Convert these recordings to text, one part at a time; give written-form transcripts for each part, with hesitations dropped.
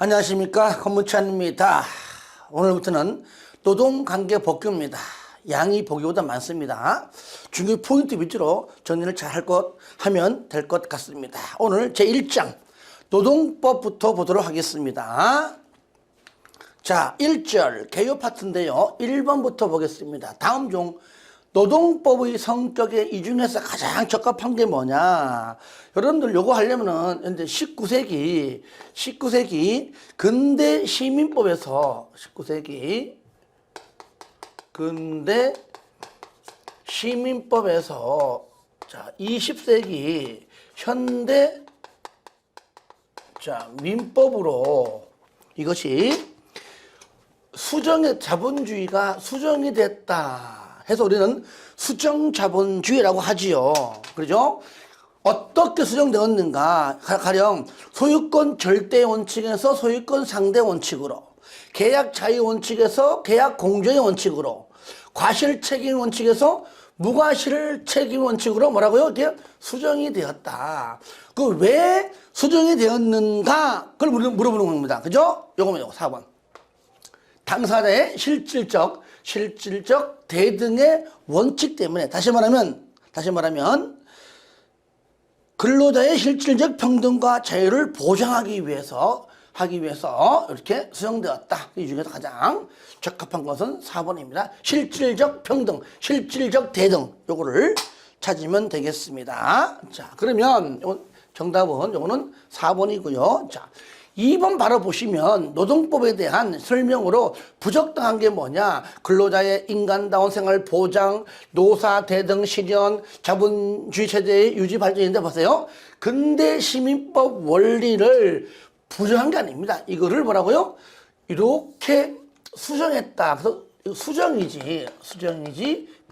안녕하십니까, 권문찬입니다. 오늘부터는 노동관계 복귀입니다. 양이 보기보다 많습니다. 중요 포인트 위주로 정리를 잘 하면 될 것 같습니다. 오늘 제1장 노동법부터 보도록 하겠습니다. 자, 1절 개요 파트인데요. 1번부터 보겠습니다. 다음 중 노동법의 성격에 이 중에서 가장 적합한 게 뭐냐? 여러분들 요거 하려면은 현재 19세기 근대 시민법에서 19세기 근대 시민법에서 자, 20세기 현대 자, 민법으로 이것이 수정의 자본주의가 수정이 됐다 해서 우리는 수정자본주의라고 하지요. 그렇죠? 어떻게 수정되었는가? 가령 소유권 절대 원칙에서 소유권 상대 원칙으로, 계약 자유 원칙에서 계약 공정의 원칙으로, 과실 책임 원칙에서 무과실 책임 원칙으로 뭐라고요? 이게 수정이 되었다. 그 왜 수정이 되었는가? 그걸 물어보는 겁니다. 그죠? 요거면 요거 4번. 당사자의 실질적 대등의 원칙 때문에 다시 말하면 근로자의 실질적 평등과 자유를 보장하기 위해서 이렇게 수정되었다. 이 중에서 가장 적합한 것은 4번입니다. 실질적 평등, 실질적 대등 요거를 찾으면 되겠습니다. 자, 그러면 정답은 요거는 4번이고요. 자, 2번 바로 보시면 노동법에 대한 설명으로 부적당한 게 뭐냐? 근로자의 인간다운 생활 보장, 노사 대등 실현, 자본주의 체제의 유지 발전인데 보세요. 근대 시민법 원리를 부정한 게 아닙니다. 이거를 뭐라고요? 이렇게 수정했다. 그래서 수정이지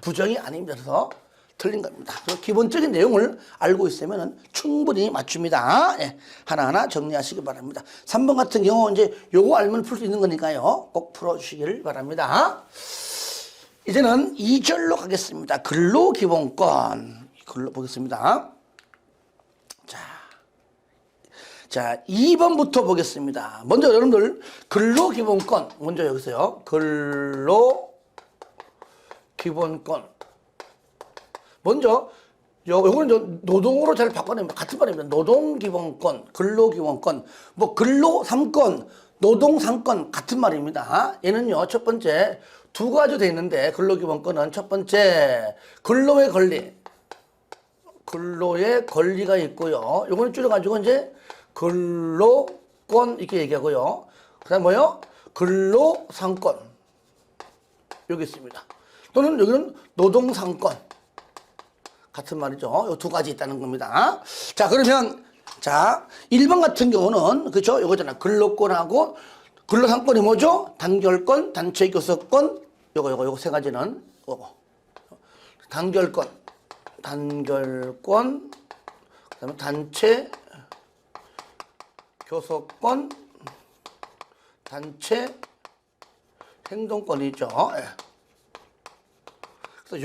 부정이 아닙니다. 그래서 틀린 겁니다. 그래서 기본적인 내용을 알고 있으면 충분히 맞춥니다. 예, 하나하나 정리하시기 바랍니다. 3번 같은 경우 이제 요거 알면 풀 수 있는 거니까요. 꼭 풀어주시길 바랍니다. 이제는 2절로 가겠습니다. 근로기본권. 근로 보겠습니다. 자, 2번부터 보겠습니다. 먼저 여러분들 근로기본권 먼저 여기서요. 근로기본권. 먼저 요거는 노동으로 잘 바꿔내면 같은 말입니다. 노동기본권, 근로기본권, 뭐 근로 3권, 노동 3권 같은 말입니다. 얘는요 첫 번째 두 가지 돼 있는데 근로기본권은 첫 번째 근로의 권리가 있고요. 요거는 줄여가지고 이제 근로권 이렇게 얘기하고요. 그다음 뭐요? 근로 3권 여기 있습니다. 또는 여기는 노동 3권. 같은 말이죠. 이 두 가지 있다는 겁니다. 자, 그러면, 자, 1번 같은 경우는, 그죠? 요거잖아. 근로권하고, 근로상권이 뭐죠? 단결권, 단체교섭권, 요거 세 가지는, 요거. 단결권, 그 다음에 단체, 교섭권, 단체, 행동권이죠. 예. 그래서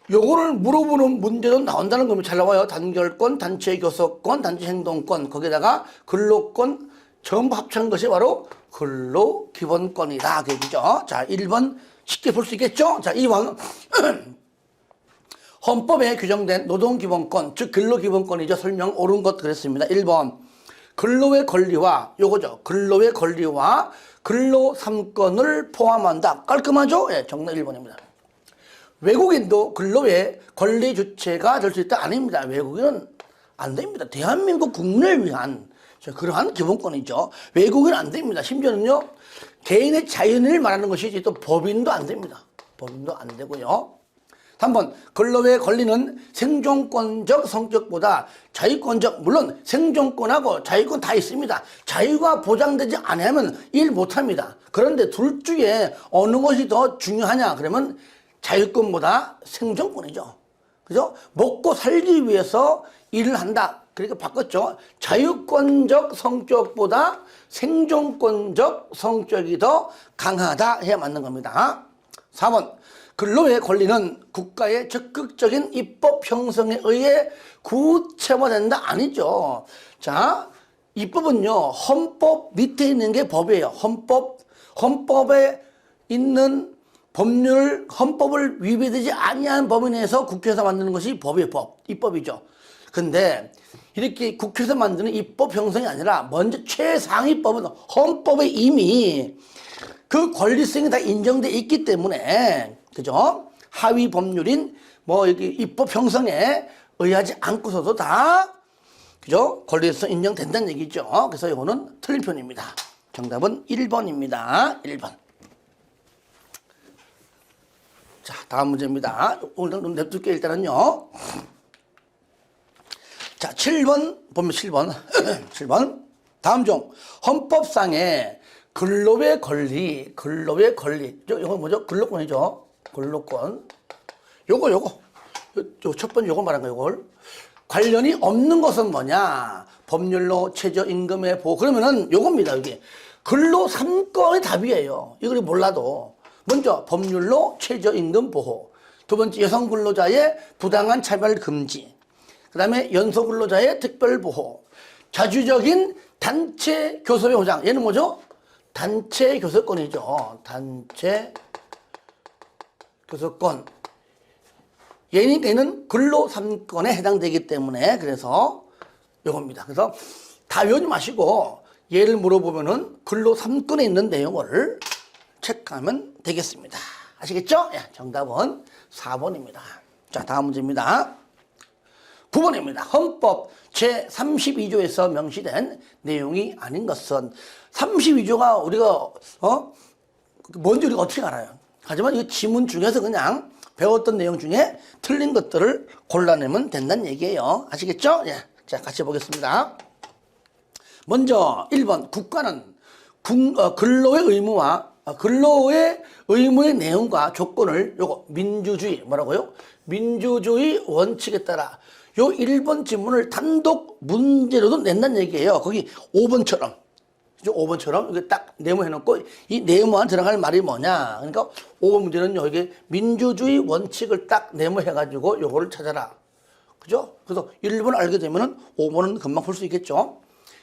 요거를 물어보는 문제도 나온다는 겁니다. 잘 나와요. 단결권, 단체 교섭권, 단체 행동권, 거기다가 근로권 전부 합치는 것이 바로 근로기본권이다. 그 얘기죠. 자, 1번 쉽게 볼 수 있겠죠? 자, 2번. 헌법에 규정된 노동기본권, 즉 근로기본권이죠. 설명 옳은 것 그랬습니다. 1번. 근로의 권리와 요거죠. 근로의 권리와 근로 3권을 포함한다. 깔끔하죠? 예, 정답 1번입니다. 외국인도 근로의 권리 주체가 될 수 있다? 아닙니다. 외국인은 안 됩니다. 대한민국 국민을 위한 그러한 기본권이죠. 외국인은 안 됩니다. 심지어는요, 개인의 자연을 말하는 것이지 또 법인도 안 됩니다. 법인도 안 되고요. 3번, 근로의 권리는 생존권적 성격보다 자유권적, 물론 생존권하고 자유권 다 있습니다. 자유가 보장되지 않으면 일 못합니다. 그런데 둘 중에 어느 것이 더 중요하냐? 그러면 자유권보다 생존권이죠. 그죠? 먹고 살기 위해서 일을 한다. 그러니까 바꿨죠. 자유권적 성격보다 생존권적 성격이 더 강하다 해야 맞는 겁니다. 4번. 근로의 권리는 국가의 적극적인 입법 형성에 의해 구체화된다? 아니죠. 자, 입법은요, 헌법 밑에 있는 게 법이에요. 헌법에 있는 법률, 헌법을 위배되지 아니한 범위 내에서 국회에서 만드는 것이 법이에요, 입법이죠. 근데 이렇게 국회에서 만드는 입법 형성이 아니라 먼저 최상위법은 헌법에 이미 그 권리성이 다 인정돼 있기 때문에, 그죠? 하위 법률인 여기 입법 형성에 의하지 않고서도 다, 그죠? 권리성 인정된다는 얘기죠. 그래서 이거는 틀린 편입니다. 정답은 1번입니다. 1번. 자, 다음 문제입니다. 오늘 좀 냅둘게 일단은요. 자, 7번 보면 7번. 7번. 다음 중 헌법상의 근로의 권리. 이거 뭐죠? 근로권이죠. 근로권. 요거 첫 번째 요걸 말한 거예요. 요걸. 관련이 없는 것은 뭐냐? 법률로 최저임금의 보호. 그러면은 요겁니다. 여기 근로 3건의 답이에요. 이걸 몰라도. 먼저 법률로 최저임금 보호. 두 번째 여성 근로자의 부당한 차별 금지. 그 다음에 연소 근로자의 특별 보호. 자주적인 단체 교섭의 보장. 얘는 뭐죠? 단체 교섭권이죠. 단체 교섭권. 얘는 근로 3건에 해당되기 때문에 그래서 요겁니다. 그래서 다 외우지 마시고 얘를 물어보면은 근로 3건에 있는 내용을 체크하면 되겠습니다. 아시겠죠? 예, 정답은 4번입니다. 자, 다음 문제입니다. 9번입니다. 헌법 제32조에서 명시된 내용이 아닌 것은 32조가 우리가 뭔지 우리가 어떻게 알아요? 하지만 이 지문 중에서 그냥 배웠던 내용 중에 틀린 것들을 골라내면 된다는 얘기예요. 아시겠죠? 예. 자, 같이 보겠습니다. 먼저 1번 국가는 근로의 의무의 내용과 조건을 요거 민주주의 뭐라고요? 민주주의 원칙에 따라 요 1번 지문을 단독 문제로도 낸다는 얘기예요. 거기 5번처럼. 5번처럼 이게 딱 네모해놓고 이 네모 안에 들어갈 말이 뭐냐. 그러니까 5번 문제는요, 이게 민주주의 원칙을 딱 네모해가지고 요거를 찾아라. 그죠? 그래서 1번 알게 되면은 5번은 금방 풀 수 있겠죠.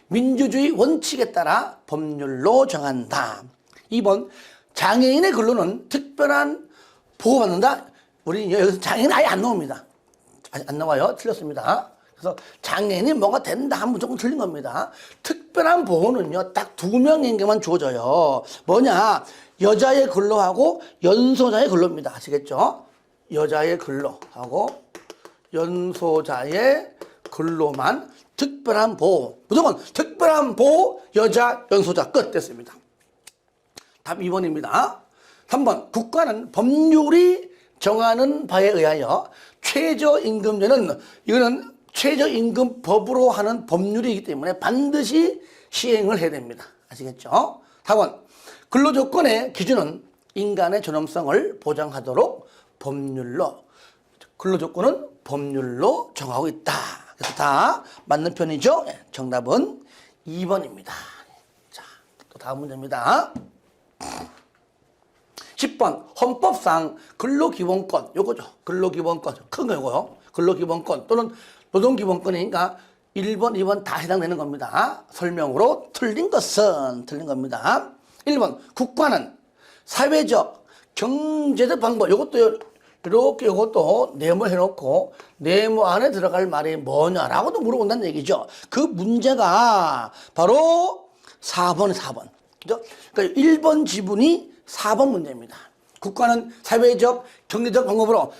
민주주의 원칙에 따라 법률로 정한다. 2번 장애인의 근로는 특별한 보호받는다. 우리 여기서 장애인 아예 안 나옵니다. 안 나와요. 틀렸습니다. 그래서 장애인이 뭐가 된다 하면 무조건 틀린 겁니다. 특별한 보호는요, 딱 2명에게만 주어져요. 뭐냐? 여자의 근로하고 연소자의 근로입니다. 아시겠죠? 여자의 근로하고 연소자의 근로만 특별한 보호. 무조건 특별한 보호, 여자, 연소자 끝 됐습니다. 답 2번입니다. 3번. 국가는 법률이 정하는 바에 의하여 최저임금제는 이거는 최저임금법으로 하는 법률이기 때문에 반드시 시행을 해야 됩니다. 아시겠죠? 4번. 근로조건의 기준은 인간의 존엄성을 보장하도록 근로조건은 법률로 정하고 있다. 그래서 다 맞는 편이죠? 정답은 2번입니다. 자, 또 다음 문제입니다. 10번. 헌법상 근로기본권, 요거죠. 근로기본권. 큰 거 요거요. 근로기본권 또는 노동기본권이니까 1번, 2번 다 해당되는 겁니다. 설명으로 틀린 것은 틀린 겁니다. 1번. 국가는 사회적, 경제적 방법, 요것도 이렇게 요것도 네모해놓고 네모 안에 들어갈 말이 뭐냐라고도 물어본다는 얘기죠. 그 문제가 바로 4번에 4번. 그죠? 그러니까 1번 지분이 4번 문제입니다. 국가는 사회적, 경제적 방법으로.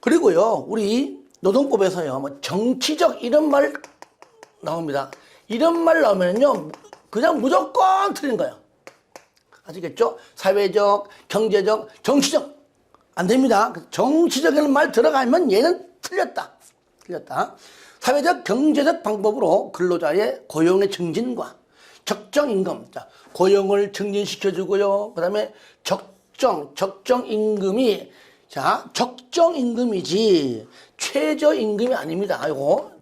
그리고요, 우리 노동법에서요, 뭐 정치적 이런 말 나옵니다. 이런 말 나오면요, 그냥 무조건 틀린 거예요. 아시겠죠? 사회적, 경제적, 정치적. 안 됩니다. 정치적인 말 들어가면 얘는 틀렸다. 사회적, 경제적 방법으로 근로자의 고용의 증진과 적정 임금. 자, 고용을 증진시켜주고요. 그 다음에 적정 임금이, 자, 적정 임금이지 최저임금이 아닙니다. 이거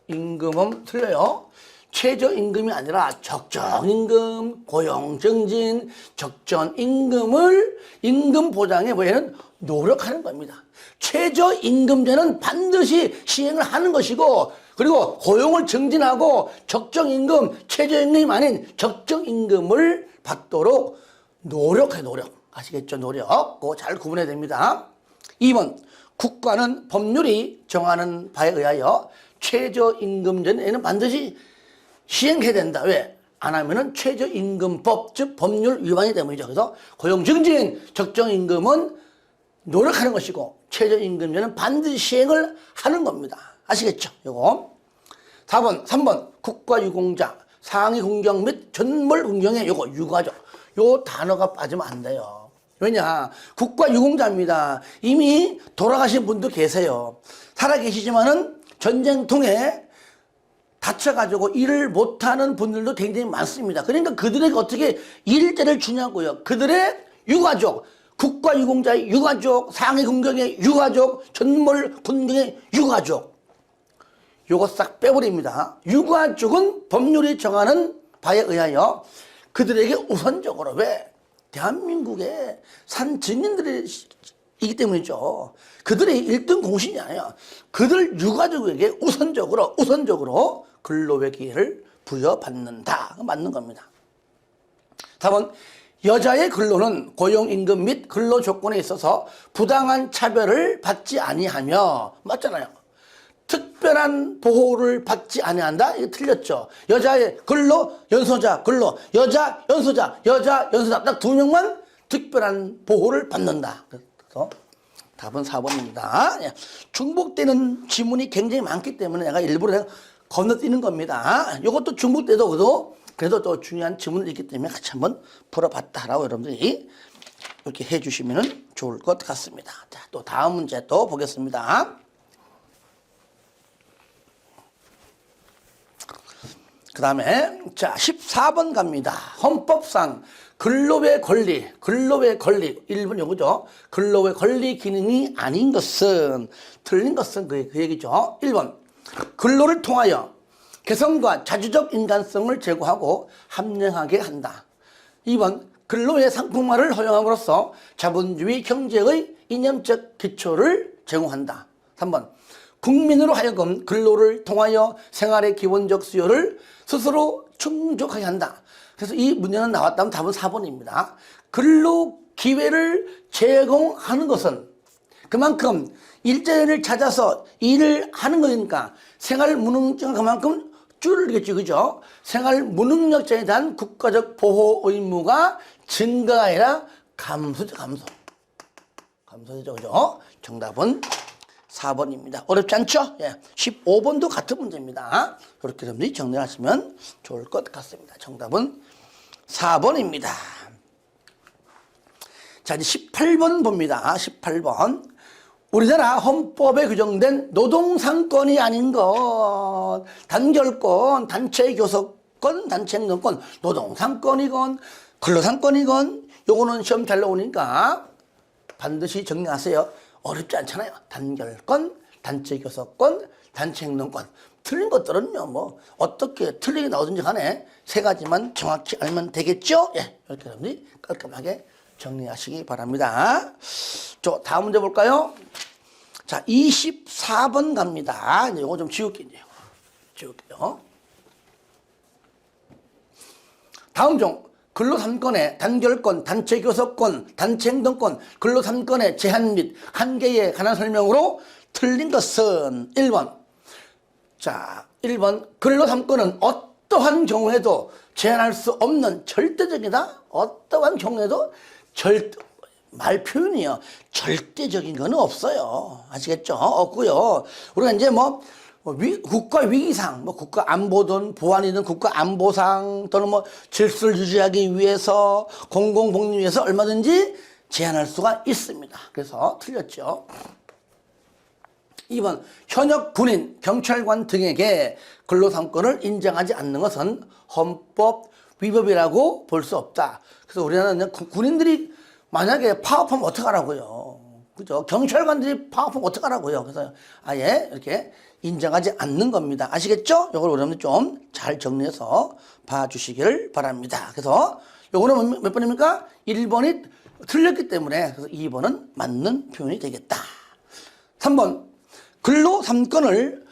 최저임금은 틀려요. 최저임금이 아니라 적정임금, 고용증진, 적정임금을 임금 보장에 뭐에는 노력하는 겁니다. 최저임금제는 반드시 시행을 하는 것이고 그리고 고용을 증진하고 적정임금, 최저임금이 아닌 적정임금을 받도록 노력해, 노력. 아시겠죠? 노력. 그거 잘 구분해야 됩니다. 2번, 국가는 법률이 정하는 바에 의하여 최저임금 전에는 반드시 시행해야 된다. 왜? 안 하면은 최저임금법, 즉 법률 위반이 때문이죠. 그래서 고용 증진, 적정임금은 노력하는 것이고 최저임금 전에는 반드시 시행을 하는 겁니다. 아시겠죠? 요거. 3번 국가유공자, 상위군경 및 전몰군경의 요거 유가족. 요 단어가 빠지면 안 돼요. 왜냐? 국가유공자입니다. 이미 돌아가신 분도 계세요. 살아계시지만은 전쟁통에 다쳐가지고 일을 못하는 분들도 굉장히 많습니다. 그러니까 그들에게 어떻게 일대를 주냐고요. 그들의 유가족, 국가유공자의 유가족, 상위군경의 유가족, 전몰군경의 유가족. 요거 싹 빼버립니다. 유가족은 법률이 정하는 바에 의하여 그들에게 우선적으로, 왜? 대한민국의 산 증인들이기 때문이죠. 그들의 1등 공신이 아니에요. 그들 유가족에게 우선적으로 근로의 기회를 부여받는다. 맞는 겁니다. 4번, 여자의 근로는 고용임금 및 근로조건에 있어서 부당한 차별을 받지 아니하며, 맞잖아요. 특별한 보호를 받지 아니한다? 이거 틀렸죠. 여자의 근로, 연소자, 근로, 여자, 연소자 딱 2명만 특별한 보호를 받는다. 그래서 답은 4번입니다. 중복되는 지문이 굉장히 많기 때문에 내가 일부러 건너뛰는 겁니다. 이것도 중복돼도 그래도 또 중요한 지문이 있기 때문에 같이 한번 풀어봤다라고 여러분들이 이렇게 해주시면 좋을 것 같습니다. 자, 또 다음 문제 또 보겠습니다. 그 다음에 자 14번 갑니다. 헌법상 근로의 권리 1번 요거죠. 근로의 권리 기능이 아닌 것은, 틀린 것은 그 얘기죠. 1번 근로를 통하여 개성과 자주적 인간성을 제고하고 합리하게 한다. 2번 근로의 상품화를 허용함으로써 자본주의 경제의 이념적 기초를 제공한다. 3번 국민으로 하여금 근로를 통하여 생활의 기본적 수요를 스스로 충족하게 한다. 그래서 이 문제는 나왔다면 답은 4번입니다. 근로 기회를 제공하는 것은 그만큼 일자리를 찾아서 일을 하는 거니까 생활 무능력자가 그만큼 줄겠죠. 그죠? 생활 무능력자에 대한 국가적 보호 의무가 증가가 아니라 감소죠. 감소되죠. 그죠? 정답은 4번입니다. 어렵지 않죠? 예. 15번도 같은 문제입니다. 그렇게 여러분들이 정리하시면 좋을 것 같습니다. 정답은 4번입니다. 자, 이제 18번 봅니다. 18번. 우리나라 헌법에 규정된 노동상권이 아닌 것, 단결권, 단체교섭권, 단체행동권, 노동상권이건 근로상권이건 요거는 시험 잘 나오니까 반드시 정리하세요. 어렵지 않잖아요. 단결권, 단체교섭권, 단체행동권. 틀린 것들은요, 뭐, 어떻게 틀리게 나오든지 간에 세 가지만 정확히 알면 되겠죠? 예. 이렇게 여러분들이 깔끔하게 정리하시기 바랍니다. 저, 다음 문제 볼까요? 자, 24번 갑니다. 이제 요거 좀 지울게요. 지울게요. 다음 중, 근로 3건의 단결권, 단체교섭권, 단체행동권, 근로 3건의 제한 및 한계에 관한 설명으로 틀린 것은 1번. 자, 1번. 근로 3건은 어떠한 경우에도 제한할 수 없는 절대적이다? 어떠한 경우에도 말 표현이요. 절대적인 건 없어요. 아시겠죠? 없고요. 우리가 이제 뭐, 국가 위기상, 뭐 국가 안보든 보안이든 국가 안보상 또는 뭐 질서를 유지하기 위해서 공공복리 위해서 얼마든지 제한할 수가 있습니다. 그래서 틀렸죠. 2번 현역 군인, 경찰관 등에게 근로상권을 인정하지 않는 것은 헌법 위법이라고 볼 수 없다. 그래서 우리나라는 군인들이 만약에 파업하면 어떡하라고요. 그죠? 경찰관들이 파업하면 어떡하라고요. 그래서 아예 이렇게 인정하지 않는 겁니다. 아시겠죠? 이걸 여러분들 좀 잘 정리해서 봐주시길 바랍니다. 그래서 요거는 몇 번입니까? 1번이 틀렸기 때문에 그래서 2번은 맞는 표현이 되겠다. 3번 근로 3건을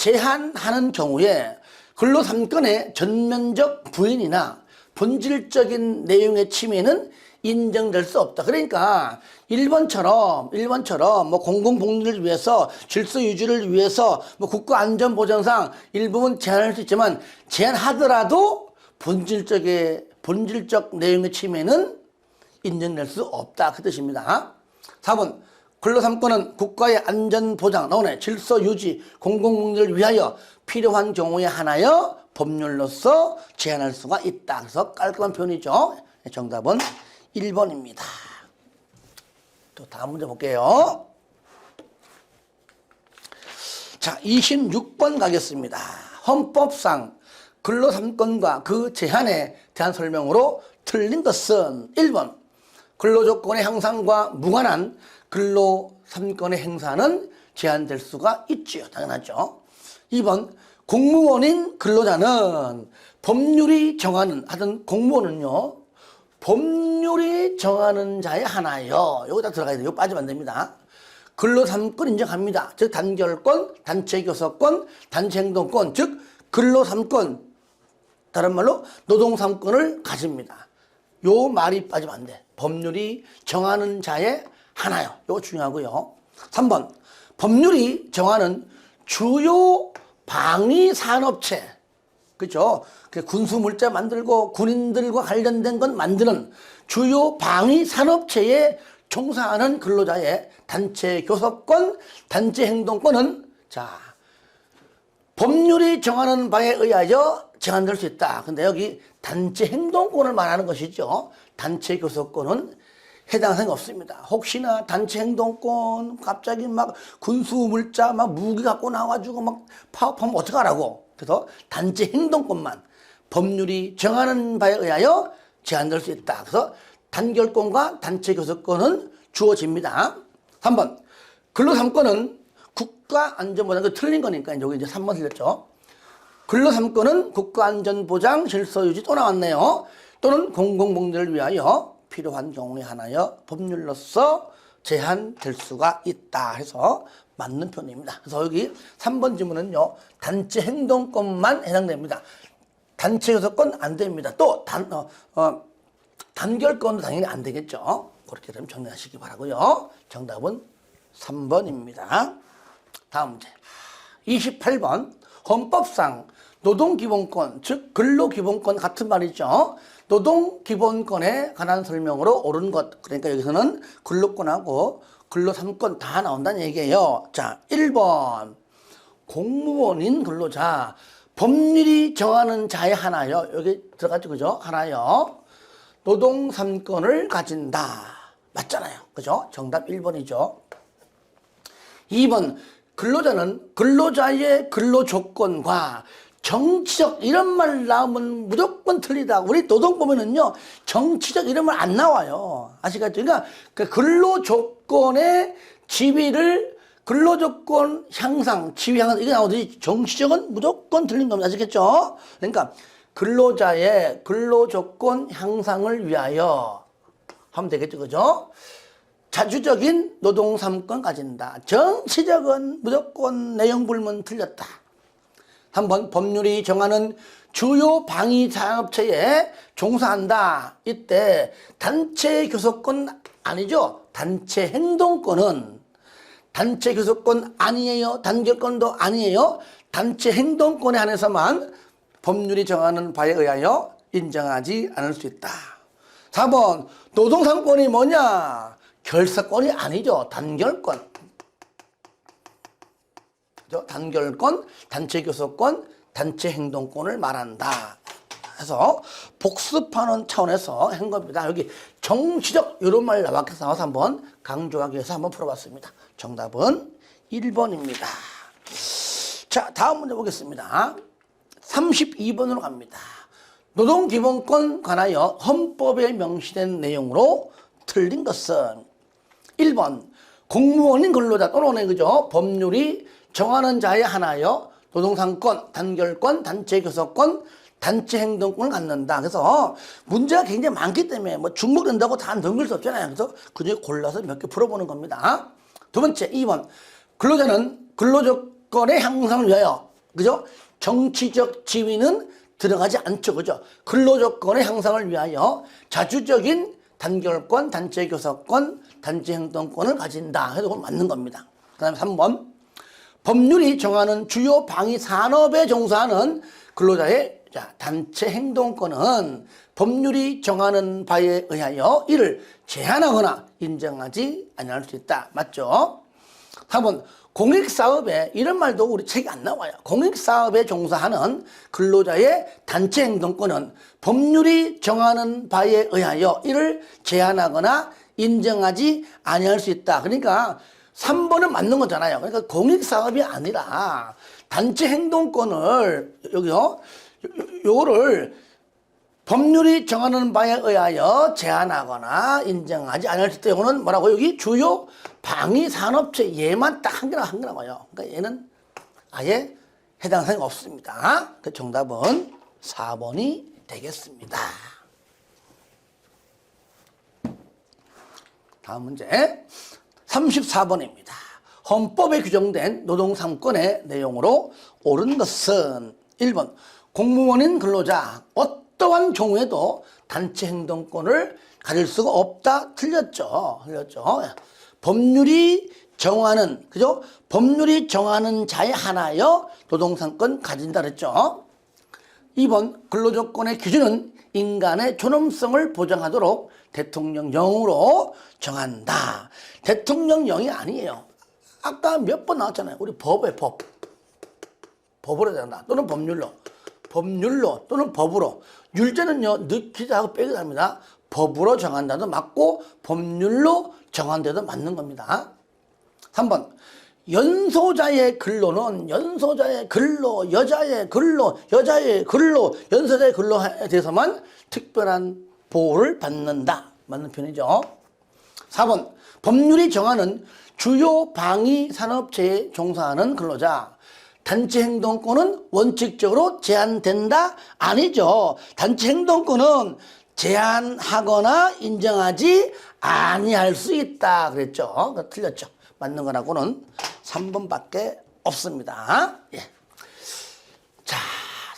제한하는 경우에 근로 3건의 전면적 부인이나 본질적인 내용의 침해는 인정될 수 없다. 그러니까 1번처럼 뭐 공공복리를 위해서 질서 유지를 위해서 뭐 국가안전보장상 일부분 제한할 수 있지만 제한하더라도 본질적 내용의 침해는 인정될 수 없다. 그 뜻입니다. 4번 근로 3건은 국가의 안전보장, 나오네. 질서 유지, 공공복리를 위하여 필요한 경우에 하나여 법률로서 제한할 수가 있다. 그래서 깔끔한 표현이죠. 정답은 1번입니다. 또 다음 문제 볼게요. 자, 26번 가겠습니다. 헌법상 근로 3건과 그 제한에 대한 설명으로 틀린 것은 1번 근로조건의 향상과 무관한 근로 3건의 행사는 제한될 수가 있지요. 당연하죠. 2번 공무원인 근로자는 법률이 정하는, 하여튼 공무원은요, 법률이 정하는 자의 하나요. 여기다 들어가야 돼요. 빠지면 안 됩니다. 근로 3건 인정합니다. 즉 단결권, 단체교섭권, 단체행동권, 즉 근로 3건, 다른 말로 노동 3건을 가집니다. 요 말이 빠지면 안 돼. 법률이 정하는 자의 하나요. 이거 중요하고요. 3번 법률이 정하는 주요 방위산업체, 그렇죠? 군수물자 만들고 군인들과 관련된 건 만드는 주요 방위산업체에 종사하는 근로자의 단체 교섭권, 단체 행동권은 자 법률이 정하는 바에 의하여 제한될 수 있다. 근데 여기 단체 행동권을 말하는 것이죠. 단체 교섭권은 해당 사항이 없습니다. 혹시나 단체 행동권 갑자기 막 군수 물자 막 무기 갖고 나와가지고 막 파업하면 어떡하라고. 그래서 단체 행동권만 법률이 정하는 바에 의하여 제한될 수 있다. 그래서 단결권과 단체 교섭권은 주어집니다. 3번 근로 3건은 국가안전보장, 틀린 거니까 여기 이제 3번 틀렸죠. 근로 3건은 국가안전보장 질서유지 또 나왔네요. 또는 공공복리를 위하여 필요한 경우에 하나여 법률로서 제한될 수가 있다 해서 맞는 표현입니다. 그래서 여기 3번 질문은요, 단체 행동권만 해당됩니다. 단체 교섭권 안 됩니다. 또 단결권도 당연히 안 되겠죠. 그렇게 되면 정리하시기 바라고요. 정답은 3번입니다. 다음 문제 28번 헌법상 노동기본권, 즉 근로기본권 같은 말이죠. 노동기본권에 관한 설명으로 옳은 것, 그러니까 여기서는 근로권하고 근로 3권 다 나온다는 얘기예요. 자, 1번 공무원인 근로자, 법률이 정하는 자의 하나요. 여기 들어갔죠, 그죠? 하나요. 노동 3권을 가진다. 맞잖아요. 그죠? 정답 1번이죠. 2번 근로자는 근로자의 근로조건과 정치적 이런 말 나오면 무조건 틀리다. 우리 노동법에는요, 정치적 이런 말 안 나와요. 아시겠죠? 그러니까 그 근로조건의 지위를 근로조건 향상, 지위 향상 이게 나오듯이 정치적은 무조건 틀린 겁니다. 아시겠죠? 그러니까 근로자의 근로조건 향상을 위하여 하면 되겠죠. 그죠? 자주적인 노동 3권 가진다. 정치적은 무조건 내용 불문 틀렸다. 3번 법률이 정하는 주요 방위산업체에 종사한다. 이때 단체 교섭권 아니죠. 단체 행동권은 단체 교섭권 아니에요. 단결권도 아니에요. 단체 행동권에 한해서만 법률이 정하는 바에 의하여 인정하지 않을 수 있다. 4번 노동 3권이 뭐냐? 결사권이 아니죠. 단결권. 단결권, 단체 교섭권, 단체 행동권을 말한다. 해서 복습하는 차원에서 한 겁니다. 여기 정치적 이런 말 나와서 한번 강조하기 위해서 한번 풀어봤습니다. 정답은 1번입니다. 자, 다음 문제 보겠습니다. 32번으로 갑니다. 노동기본권 관하여 헌법에 명시된 내용으로 틀린 것은 1번 공무원인 근로자 또는 그죠? 법률이 정하는 자의 하나여 노동상권, 단결권, 단체교섭권, 단체행동권을 갖는다. 그래서 문제가 굉장히 많기 때문에 뭐 중복된다고 다 넘길 수 없잖아요. 그래서 그중에 골라서 몇 개 풀어보는 겁니다. 두 번째 2번 근로자는 근로조건의 향상을 위하여 그죠? 정치적 지위는 들어가지 않죠. 그죠? 근로조건의 향상을 위하여 자주적인 단결권, 단체 교섭권, 단체 행동권을 가진다 해도 그건 맞는 겁니다. 그 다음에 3번. 법률이 정하는 주요 방위 산업에 종사하는 근로자의 단체 행동권은 법률이 정하는 바에 의하여 이를 제한하거나 인정하지 아니할 수 있다. 맞죠? 4번. 공익사업에 이런 말도 우리 책이 안 나와요. 공익사업에 종사하는 근로자의 단체 행동권은 법률이 정하는 바에 의하여 이를 제한하거나 인정하지 아니할 수 있다. 그러니까 3번은 맞는 거잖아요. 그러니까 공익사업이 아니라 단체 행동권을 여기요. 요거를 법률이 정하는 바에 의하여 제한하거나 인정하지 않을 수 있다. 이거는 뭐라고 여기 주요 방위산업체 얘만 딱 한 개나 나와요. 그러니까 얘는 아예 해당 사항이 없습니다. 그 정답은 4번이 되겠습니다. 다음 문제 34번입니다. 헌법에 규정된 노동 3권의 내용으로 옳은 것은 1번 공무원인 근로자 어떠한 경우에도 단체 행동권을 가질 수가 없다. 틀렸죠. 법률이 정하는, 그죠? 법률이 정하는 자에 한하여 노동상권 가진다 그랬죠. 2번 근로조건의 기준은 인간의 존엄성을 보장하도록 대통령령으로 정한다. 대통령령이 아니에요. 아까 몇 번 나왔잖아요. 우리 법에 법으로 정한다. 또는 법률로 또는 법으로. 율제는요 넣기도 하고 빼기도 합니다. 법으로 정한다도 맞고 법률로 정한다도 맞는 겁니다. 3번 연소자의 근로는 연소자의 근로, 여자의 근로에 대해서만 특별한 보호를 받는다. 맞는 편이죠. 4번 법률이 정하는 주요 방위 산업체에 종사하는 근로자 단체 행동권은 원칙적으로 제한된다? 아니죠. 단체 행동권은 제한하거나 인정하지 아니할 수 있다 그랬죠. 틀렸죠. 맞는 거라고는 3번밖에 없습니다. 예. 자,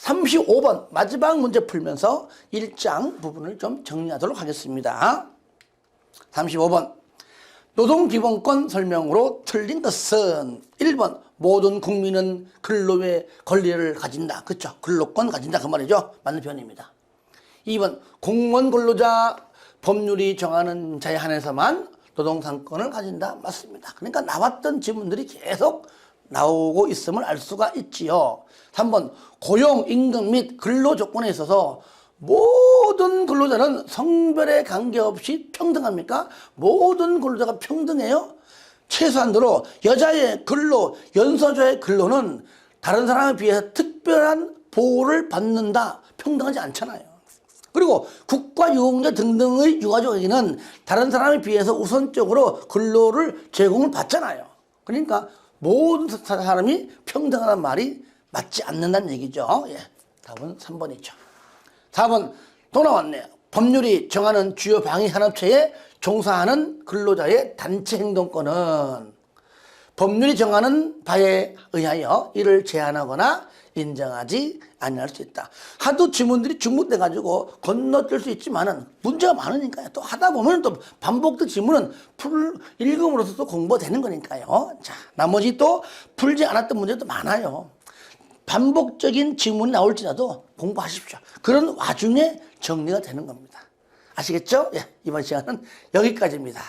35번 마지막 문제 풀면서 1장 부분을 좀 정리하도록 하겠습니다. 35번 노동기본권 설명으로 틀린 것은 1번 모든 국민은 근로의 권리를 가진다. 그렇죠? 근로권 가진다 그 말이죠. 맞는 표현입니다. 2번 공무원 근로자 법률이 정하는 자에 한해서만 노동상권을 가진다. 맞습니다. 그러니까 나왔던 지문들이 계속 나오고 있음을 알 수가 있지요. 3번 고용, 임금 및 근로 조건에 있어서 모든 근로자는 성별에 관계없이 평등합니까? 모든 근로자가 평등해요? 최소한도로 여자의 근로, 연소자의 근로는 다른 사람에 비해서 특별한 보호를 받는다. 평등하지 않잖아요. 그리고 국가 유공자 등등의 유가족에게는 다른 사람에 비해서 우선적으로 근로를 제공을 받잖아요. 그러니까 모든 사람이 평등하다는 말이 맞지 않는다는 얘기죠. 예, 답은 3번이죠. 4번 또 나왔네요. 법률이 정하는 주요 방위 산업체에 종사하는 근로자의 단체 행동권은 법률이 정하는 바에 의하여 이를 제한하거나 인정하지 아니할 수 있다. 하도 지문들이 중복돼 가지고 건너뛸 수 있지만은 문제가 많으니까요. 또 하다 보면 또 반복된 지문은 읽음으로써 또 공부가 되는 거니까요. 자, 나머지 또 풀지 않았던 문제도 많아요. 반복적인 지문이 나올지라도 공부하십시오. 그런 와중에 정리가 되는 겁니다. 아시겠죠? 예, 이번 시간은 여기까지입니다.